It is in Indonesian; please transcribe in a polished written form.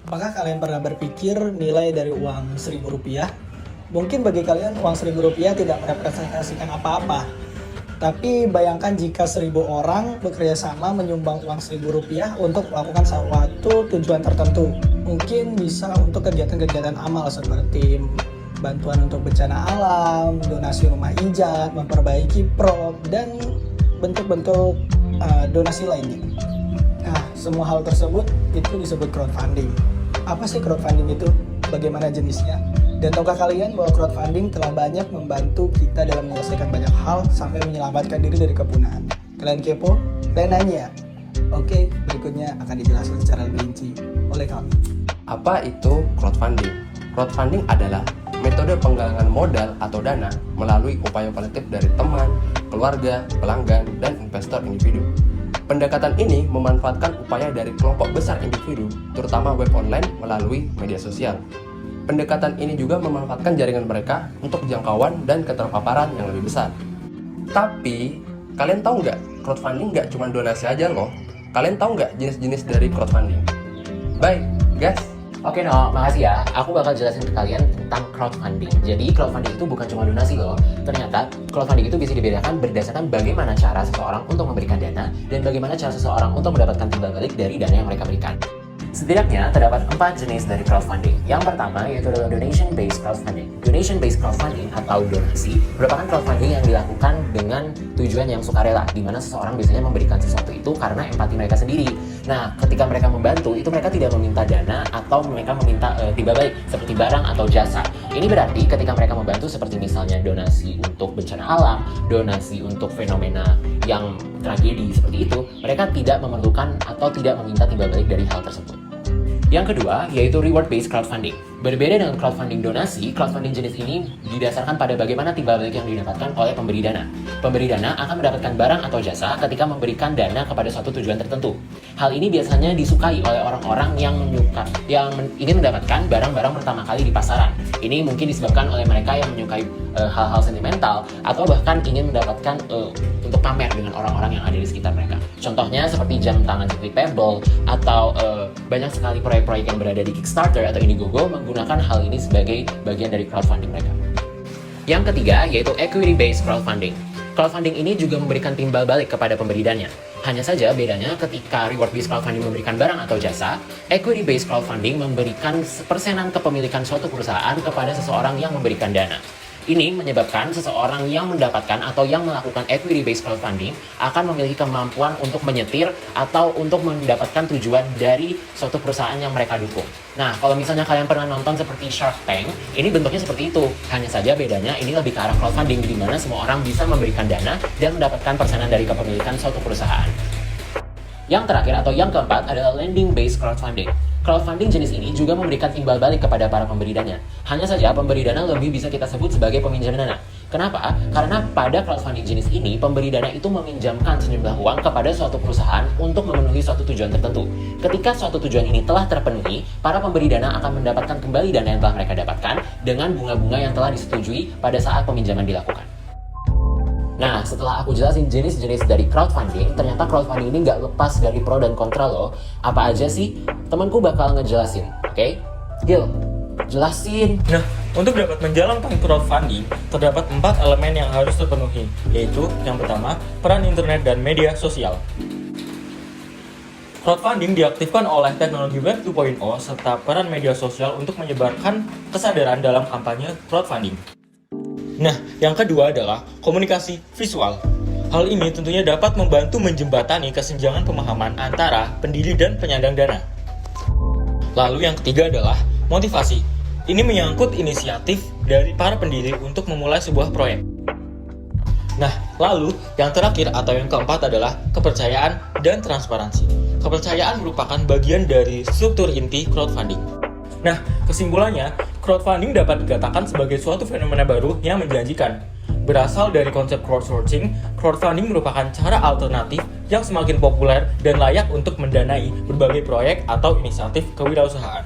Apakah kalian pernah berpikir nilai dari uang Rp1.000? Mungkin bagi kalian uang Rp1.000 tidak merepresentasikan apa-apa. Tapi bayangkan jika 1.000 orang bekerja sama menyumbang uang Rp1.000 untuk melakukan suatu tujuan tertentu. Mungkin bisa untuk kegiatan-kegiatan amal seperti bantuan untuk bencana alam, donasi rumah ijat, memperbaiki prop, dan bentuk-bentuk donasi lainnya. Nah, semua hal tersebut itu disebut crowdfunding. Apa sih crowdfunding itu? Bagaimana jenisnya? Dan tahukah kalian bahwa crowdfunding telah banyak membantu kita dalam menyelesaikan banyak hal sampai menyelamatkan diri dari kepunahan? Kalian kepo? Kalian nanya? Oke, berikutnya akan dijelaskan secara lebih rinci oleh kami. Apa itu crowdfunding? Crowdfunding adalah metode penggalangan modal atau dana melalui upaya kolektif dari teman, keluarga, pelanggan, dan investor individu. Pendekatan ini memanfaatkan upaya dari kelompok besar individu, terutama web online melalui media sosial. Pendekatan ini juga memanfaatkan jaringan mereka untuk jangkauan dan keterpaparan yang lebih besar. Tapi, kalian tahu nggak, crowdfunding nggak cuma donasi aja loh. Kalian tahu nggak jenis-jenis dari crowdfunding? Baik, guys. Oke, makasih ya. Aku bakal jelasin ke kalian tentang crowdfunding. Jadi crowdfunding itu bukan cuma donasi loh. Ternyata crowdfunding itu bisa dibedakan berdasarkan bagaimana cara seseorang untuk memberikan dana dan bagaimana cara seseorang untuk mendapatkan timbal balik dari dana yang mereka berikan. Setidaknya terdapat 4 jenis dari crowdfunding. Yang pertama yaitu adalah donation-based crowdfunding. Donation-based crowdfunding atau donasi merupakan crowdfunding yang dilakukan dengan tujuan yang sukarela, di mana seseorang biasanya memberikan sesuatu itu karena empati mereka sendiri. Nah, ketika mereka membantu, itu mereka tidak meminta dana atau mereka meminta timbal balik seperti barang atau jasa. Ini berarti ketika mereka membantu seperti misalnya donasi untuk bencana alam, donasi untuk fenomena yang tragedi seperti itu, mereka tidak memerlukan atau tidak meminta timbal balik dari hal tersebut. Yang kedua, yaitu reward-based crowdfunding. Berbeda dengan crowdfunding donasi, crowdfunding jenis ini didasarkan pada bagaimana timbal balik yang didapatkan oleh pemberi dana. Pemberi dana akan mendapatkan barang atau jasa ketika memberikan dana kepada suatu tujuan tertentu. Hal ini biasanya disukai oleh orang-orang yang ingin mendapatkan barang-barang pertama kali di pasaran. Ini mungkin disebabkan oleh mereka yang menyukai hal-hal sentimental atau bahkan ingin mendapatkan untuk pamer dengan orang-orang yang ada di sekitar mereka. Contohnya seperti jam tangan seperti Pebble atau banyak sekali proyek-proyek yang berada di Kickstarter atau Indiegogo menggunakan hal ini sebagai bagian dari crowdfunding mereka. Yang ketiga yaitu equity-based crowdfunding. Crowdfunding ini juga memberikan timbal balik kepada pemberi dana. Hanya saja bedanya ketika reward-based crowdfunding memberikan barang atau jasa, equity-based crowdfunding memberikan persenan kepemilikan suatu perusahaan kepada seseorang yang memberikan dana. Ini menyebabkan seseorang yang mendapatkan atau yang melakukan equity-based crowdfunding akan memiliki kemampuan untuk menyetir atau untuk mendapatkan tujuan dari suatu perusahaan yang mereka dukung. Nah, kalau misalnya kalian pernah nonton seperti Shark Tank, ini bentuknya seperti itu. Hanya saja bedanya ini lebih ke arah crowdfunding, di mana semua orang bisa memberikan dana dan mendapatkan persenan dari kepemilikan suatu perusahaan. Yang terakhir atau yang keempat adalah lending-based crowdfunding. Crowdfunding jenis ini juga memberikan timbal balik kepada para pemberi dana. Hanya saja pemberi dana lebih bisa kita sebut sebagai peminjam dana. Kenapa? Karena pada crowdfunding jenis ini, pemberi dana itu meminjamkan sejumlah uang kepada suatu perusahaan untuk memenuhi suatu tujuan tertentu. Ketika suatu tujuan ini telah terpenuhi, para pemberi dana akan mendapatkan kembali dana yang telah mereka dapatkan dengan bunga-bunga yang telah disetujui pada saat peminjaman dilakukan. Nah, setelah aku jelasin jenis-jenis dari crowdfunding, ternyata crowdfunding ini nggak lepas dari pro dan kontra loh. Apa aja sih? Temanku bakal ngejelasin, oke? Gil, jelasin. Nah, untuk dapat menjalankan crowdfunding, terdapat 4 elemen yang harus terpenuhi, yaitu yang pertama, peran internet dan media sosial. Crowdfunding diaktifkan oleh teknologi Web 2.0 serta peran media sosial untuk menyebarkan kesadaran dalam kampanye crowdfunding. Nah, yang kedua adalah komunikasi visual. Hal ini tentunya dapat membantu menjembatani kesenjangan pemahaman antara pendiri dan penyandang dana. Lalu yang ketiga adalah motivasi. Ini menyangkut inisiatif dari para pendiri untuk memulai sebuah proyek. Nah, lalu yang terakhir atau yang keempat adalah kepercayaan dan transparansi. Kepercayaan merupakan bagian dari struktur inti crowdfunding. Nah, kesimpulannya, crowdfunding dapat dikatakan sebagai suatu fenomena baru yang menjanjikan. Berasal dari konsep crowdsourcing, crowdfunding merupakan cara alternatif yang semakin populer dan layak untuk mendanai berbagai proyek atau inisiatif kewirausahaan.